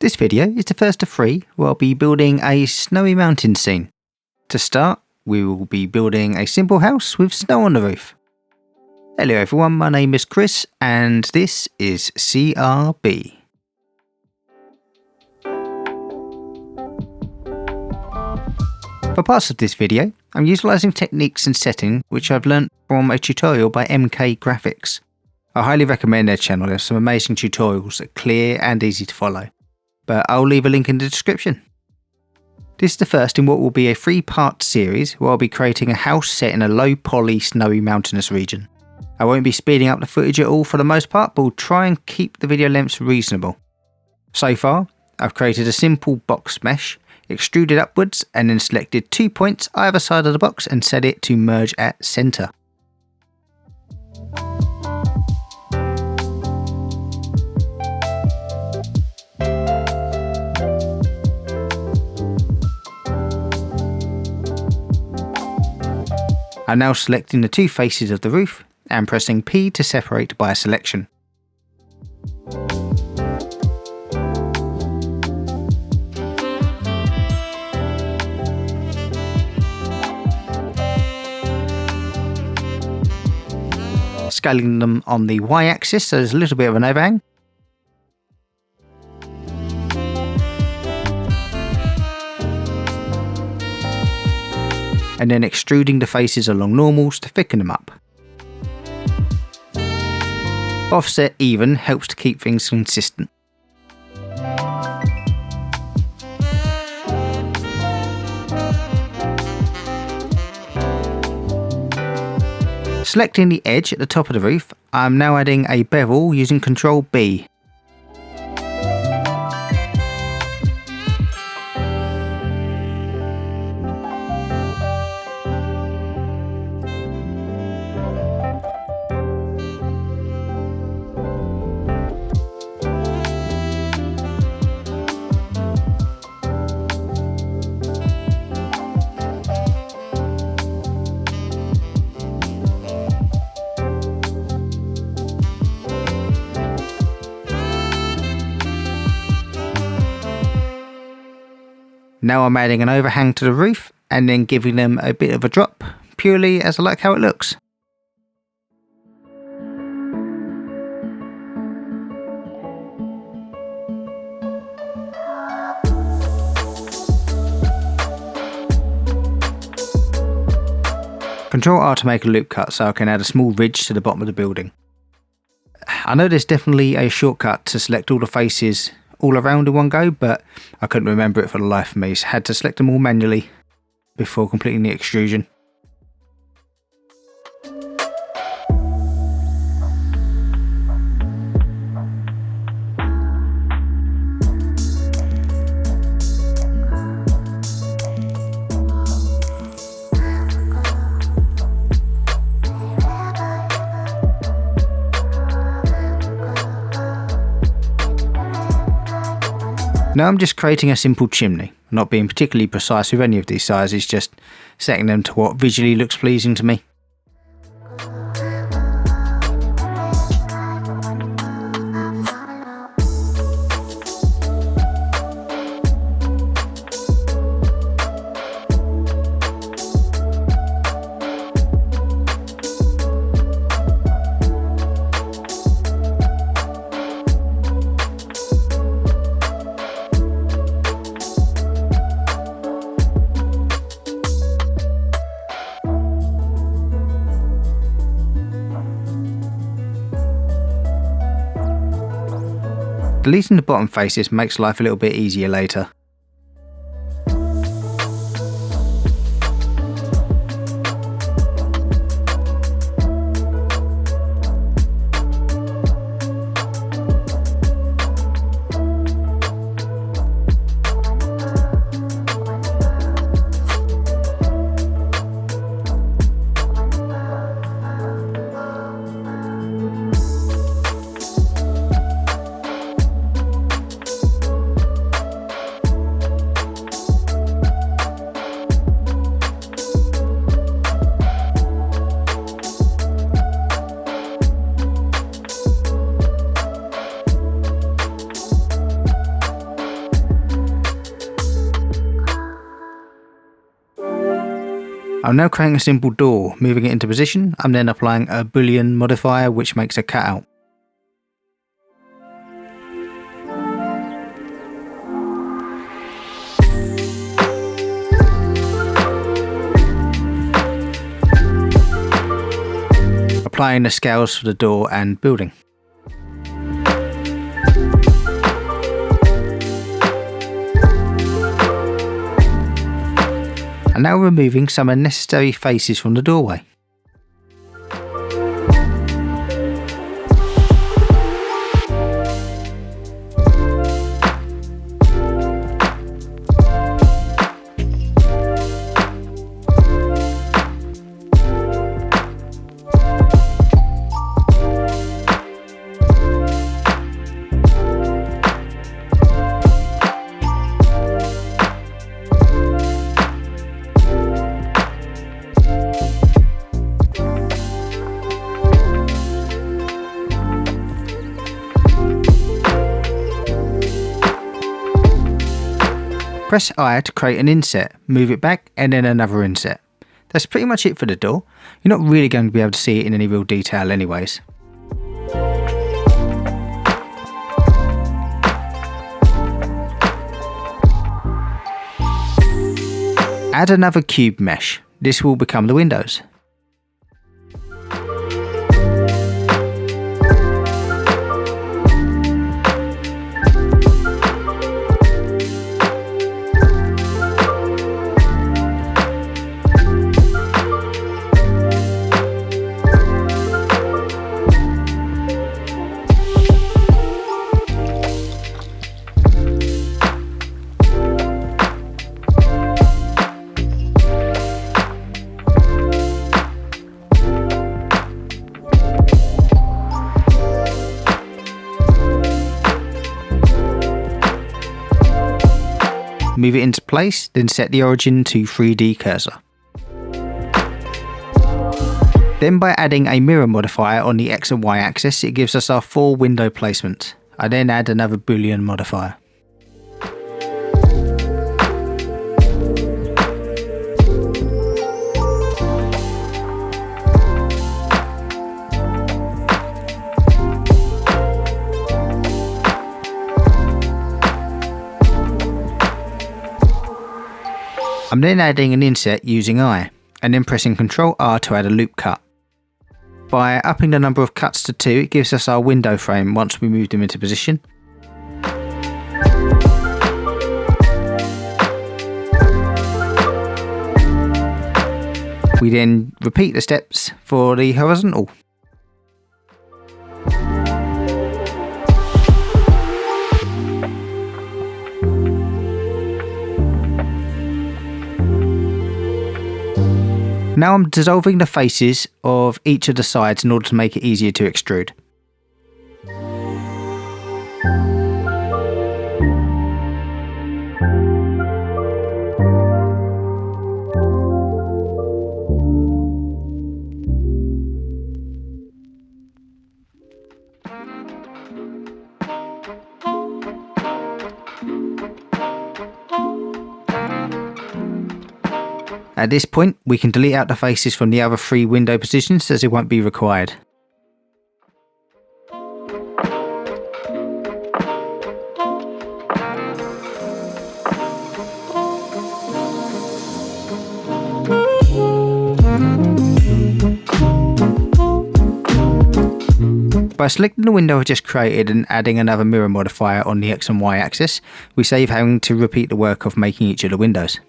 This video is the first of three where I'll be building a snowy mountain scene. To start, we will be building a simple house with snow on the roof. Hello everyone, my name is Chris and this is CRB. For parts of this video, I'm utilising techniques and settings which I've learnt from a tutorial by MK Graphics. I highly recommend their channel, they have some amazing tutorials that are clear and easy to follow, but I'll leave a link in the description. This is the first in what will be a 3-part series where I'll be creating a house set in a low poly snowy mountainous region. I won't be speeding up the footage at all for the most part, but we'll try and keep the video lengths reasonable. So far, I've created a simple box mesh, extruded upwards and then selected 2 points either side of the box and set it to merge at centre. I'm now selecting the 2 faces of the roof and pressing P to separate by a selection. Scaling them on the Y-axis so there's a little bit of an overhang. And then extruding the faces along normals to thicken them up. Offset even helps to keep things consistent. Selecting the edge at the top of the roof, I'm now adding a bevel using Ctrl B. Now I'm adding an overhang to the roof and then giving them a bit of a drop, purely as I like how it looks. Ctrl R to make a loop cut so I can add a small ridge to the bottom of the building. I know there's definitely a shortcut to select all the faces all around in one go, but I couldn't remember it for the life of me, so I had to select them all manually before completing the extrusion. Now I'm just creating a simple chimney, not being particularly precise with any of these sizes, just setting them to what visually looks pleasing to me. Deleting the bottom faces makes life a little bit easier later. I'm now creating a simple door, moving it into position. I'm then applying a Boolean modifier which makes a cutout. Applying the scales for the door and building. And now removing some unnecessary faces from the doorway. Press I to create an inset, move it back and then another inset. That's pretty much it for the door. You're not really going to be able to see it in any real detail anyways. Add another cube mesh. This will become the windows. Move it into place, then set the origin to 3D cursor. Then by adding a mirror modifier on the X and Y axis, it gives us our 4 window placement. I then add another Boolean modifier. I'm then adding an inset using I, and then pressing Ctrl R to add a loop cut. By upping the number of cuts to 2, it gives us our window frame once we move them into position. We then repeat the steps for the horizontal. Now I'm dissolving the faces of each of the sides in order to make it easier to extrude. At this point, we can delete out the faces from the other 3 window positions as it won't be required. By selecting the window I just created and adding another mirror modifier on the X and Y axis, we save having to repeat the work of making each of the windows.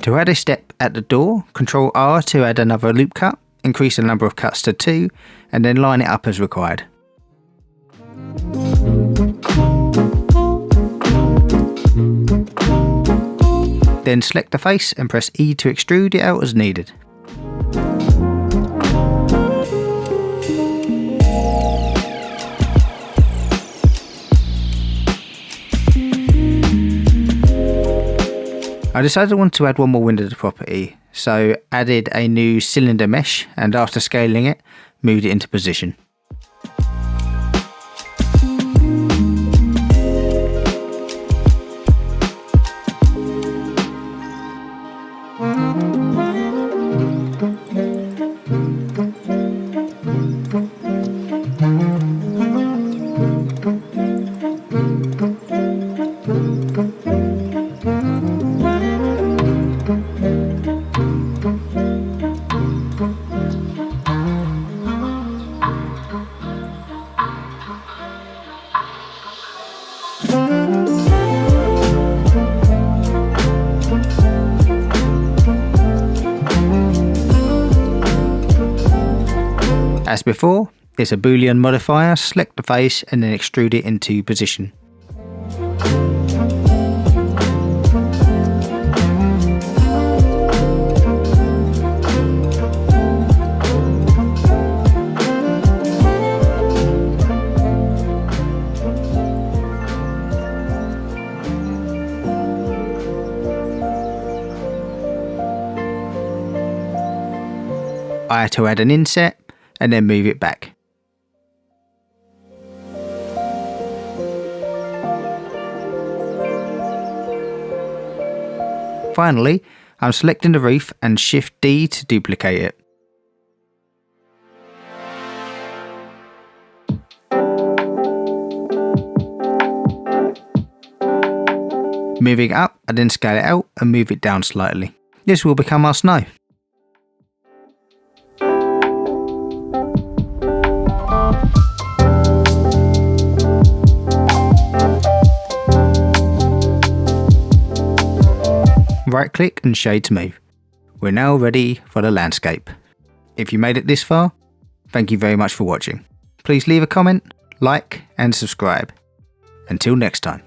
To add a step at the door, Ctrl R to add another loop cut, increase the number of cuts to 2, and then line it up as required. Then select the face and press E to extrude it out as needed. I decided I wanted to add one more window to the property, so added a new cylinder mesh and after scaling it, moved it into position. As before, it's a Boolean modifier, select the face and then extrude it into position. I had to add an inset and then move it back. Finally, I'm selecting the roof and Shift D to duplicate it. Moving up, I then scale it out and move it down slightly. This will become our snow. Right click and shade to move. We're now ready for the landscape. If you made it this far, thank you very much for watching. Please leave a comment, like and subscribe. Until next time.